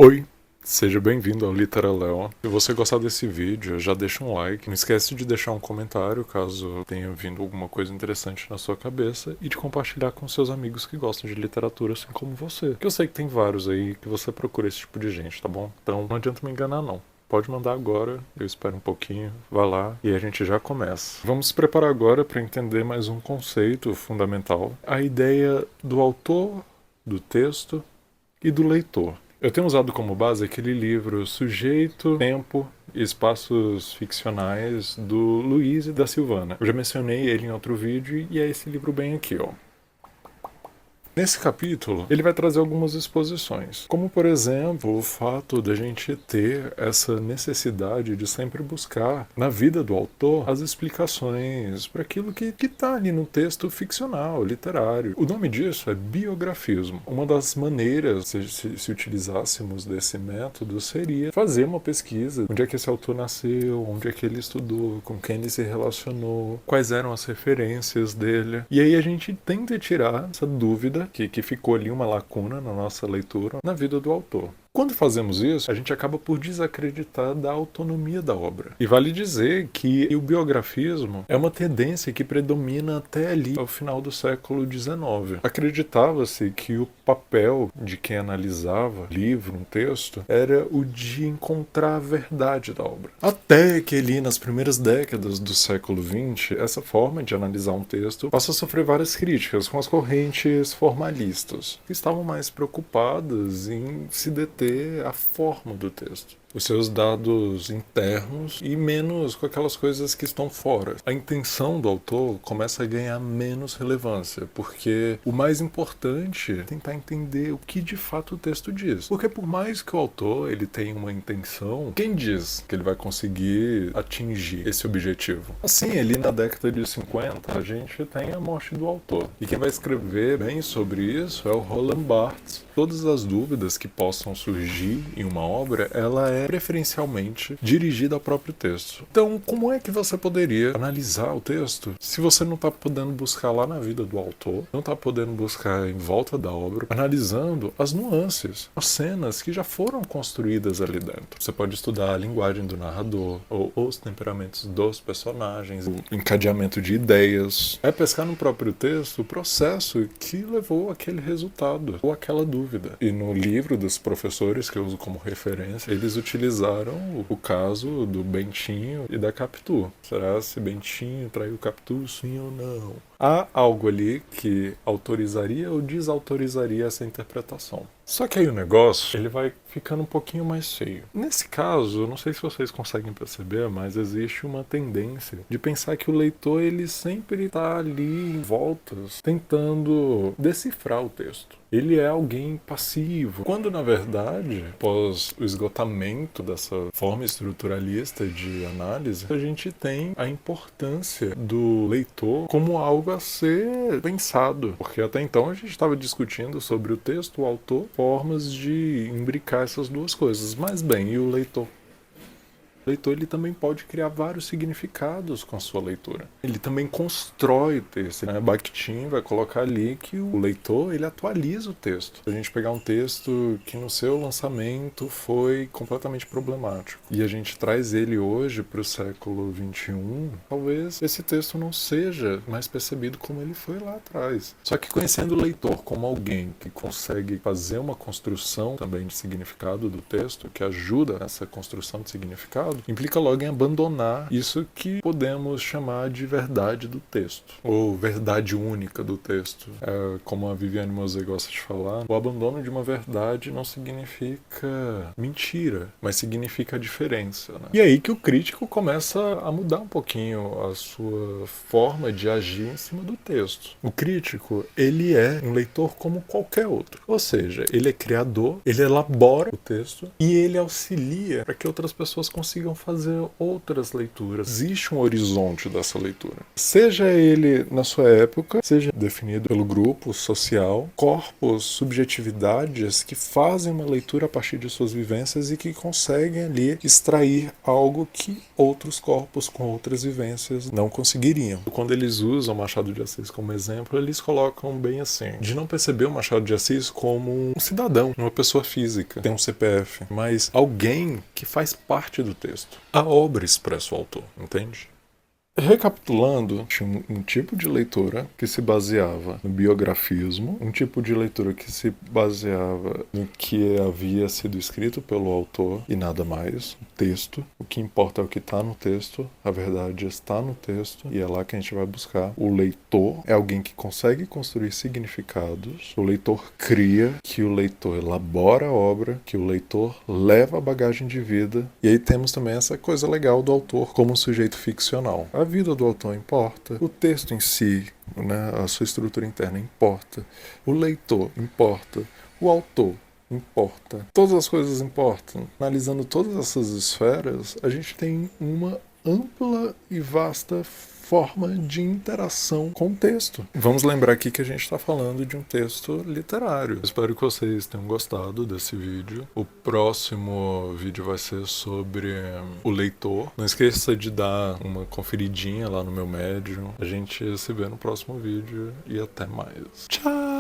Oi, seja bem-vindo ao Literaléu. Se você gostar desse vídeo, já deixa um like. Não esquece de deixar um comentário caso tenha vindo alguma coisa interessante na sua cabeça e de compartilhar com seus amigos que gostam de literatura assim como você. Que eu sei que tem vários aí que você procura esse tipo de gente, tá bom? Então não adianta me enganar não. Pode mandar agora, eu espero um pouquinho, vá lá e a gente já começa. Vamos se preparar agora para entender mais um conceito fundamental: a ideia do autor, do texto e do leitor. Eu tenho usado como base aquele livro Sujeito, Tempo e Espaços Ficcionais do Luiz e da Silvana. Eu já mencionei ele em outro vídeo e é esse livro bem aqui, ó. Nesse capítulo, ele vai trazer algumas exposições, como por exemplo o fato da gente ter essa necessidade de sempre buscar na vida do autor as explicações para aquilo que está ali no texto ficcional, literário. O nome disso é biografismo. Uma das maneiras, se utilizássemos desse método, seria fazer uma pesquisa, onde é que esse autor nasceu, onde é que ele estudou, com quem ele se relacionou, quais eram as referências dele. E aí a gente tenta tirar essa dúvida que ficou ali uma lacuna na nossa leitura na vida do autor. Quando fazemos isso, a gente acaba por desacreditar da autonomia da obra. E vale dizer que o biografismo é uma tendência que predomina até ali ao final do século XIX. Acreditava-se que o papel de quem analisava livro, um texto, era o de encontrar a verdade da obra. Até que ali nas primeiras décadas do século XX, essa forma de analisar um texto passa a sofrer várias críticas com as correntes formalistas, que estavam mais preocupadas em se deter a forma do texto, os seus dados internos e menos com aquelas coisas que estão fora. A intenção do autor começa a ganhar menos relevância, porque o mais importante é tentar entender o que de fato o texto diz. Porque por mais que o autor ele tenha uma intenção, quem diz que ele vai conseguir atingir esse objetivo? Assim, ali na década de 50, a gente tem a morte do autor. E quem vai escrever bem sobre isso é o Roland Barthes. Todas as dúvidas que possam surgir em uma obra, ela é preferencialmente dirigida ao próprio texto. Então, como é que você poderia analisar o texto se você não está podendo buscar lá na vida do autor, não está podendo buscar em volta da obra, analisando as nuances, as cenas que já foram construídas ali dentro? Você pode estudar a linguagem do narrador, ou os temperamentos dos personagens, o encadeamento de ideias. É pescar no próprio texto o processo que levou aquele resultado, ou aquela dúvida. E no livro dos professores que eu uso como referência, eles utilizaram o caso do Bentinho e da Capitu. Será se Bentinho traiu Capitu, sim ou não? Há algo ali que autorizaria ou desautorizaria essa interpretação. Só que aí o negócio, ele vai ficando um pouquinho mais feio. Nesse caso, eu não sei se vocês conseguem perceber, mas existe uma tendência de pensar que o leitor, ele sempre está ali em voltas, tentando decifrar o texto. Ele é alguém passivo, quando na verdade, após o esgotamento dessa forma estruturalista de análise, a gente tem a importância do leitor como algo a ser pensado, porque até então a gente estava discutindo sobre o texto, o autor, formas de imbricar essas duas coisas. Mas bem, e o leitor? O leitor ele também pode criar vários significados com a sua leitura. Ele também constrói o texto. Bakhtin vai colocar ali que o leitor ele atualiza o texto. Se a gente pegar um texto que no seu lançamento foi completamente problemático e a gente traz ele hoje para o século XXI, talvez esse texto não seja mais percebido como ele foi lá atrás. Só que conhecendo o leitor como alguém que consegue fazer uma construção também de significado do texto, que ajuda nessa construção de significado, implica logo em abandonar isso que podemos chamar de verdade do texto, ou verdade única do texto. Como a Viviane Mosé gosta de falar, o abandono de uma verdade não significa mentira, mas significa a diferença, né? E aí que o crítico começa a mudar um pouquinho a sua forma de agir em cima do texto. O crítico, ele é um leitor como qualquer outro. Ou seja, ele é criador, ele elabora o texto e ele auxilia para que outras pessoas consigam consigam fazer outras leituras. Existe um horizonte dessa leitura. Seja ele, na sua época, seja definido pelo grupo social, corpos, subjetividades que fazem uma leitura a partir de suas vivências e que conseguem ali extrair algo que outros corpos com outras vivências não conseguiriam. Quando eles usam Machado de Assis como exemplo, eles colocam bem assim, de não perceber o Machado de Assis como um cidadão, uma pessoa física, tem um CPF, mas alguém que faz parte do texto. A obra expressa o autor, entende? Recapitulando, tinha um tipo de leitura que se baseava no biografismo, um tipo de leitura que se baseava no que havia sido escrito pelo autor e nada mais, o texto. O que importa é o que está no texto, a verdade está no texto e é lá que a gente vai buscar. O leitor é alguém que consegue construir significados, o leitor cria, que o leitor elabora a obra, que o leitor leva a bagagem de vida. E aí temos também essa coisa legal do autor como sujeito ficcional. A vida do autor importa, o texto em si, né, a sua estrutura interna importa, o leitor importa, o autor importa, todas as coisas importam. Analisando todas essas esferas, a gente tem uma ampla e vasta forma de interação com o texto. Vamos lembrar aqui que a gente está falando de um texto literário. Espero que vocês tenham gostado desse vídeo. O próximo vídeo vai ser sobre o leitor. Não esqueça de dar uma conferidinha lá no meu Medium. A gente se vê no próximo vídeo e até mais. Tchau!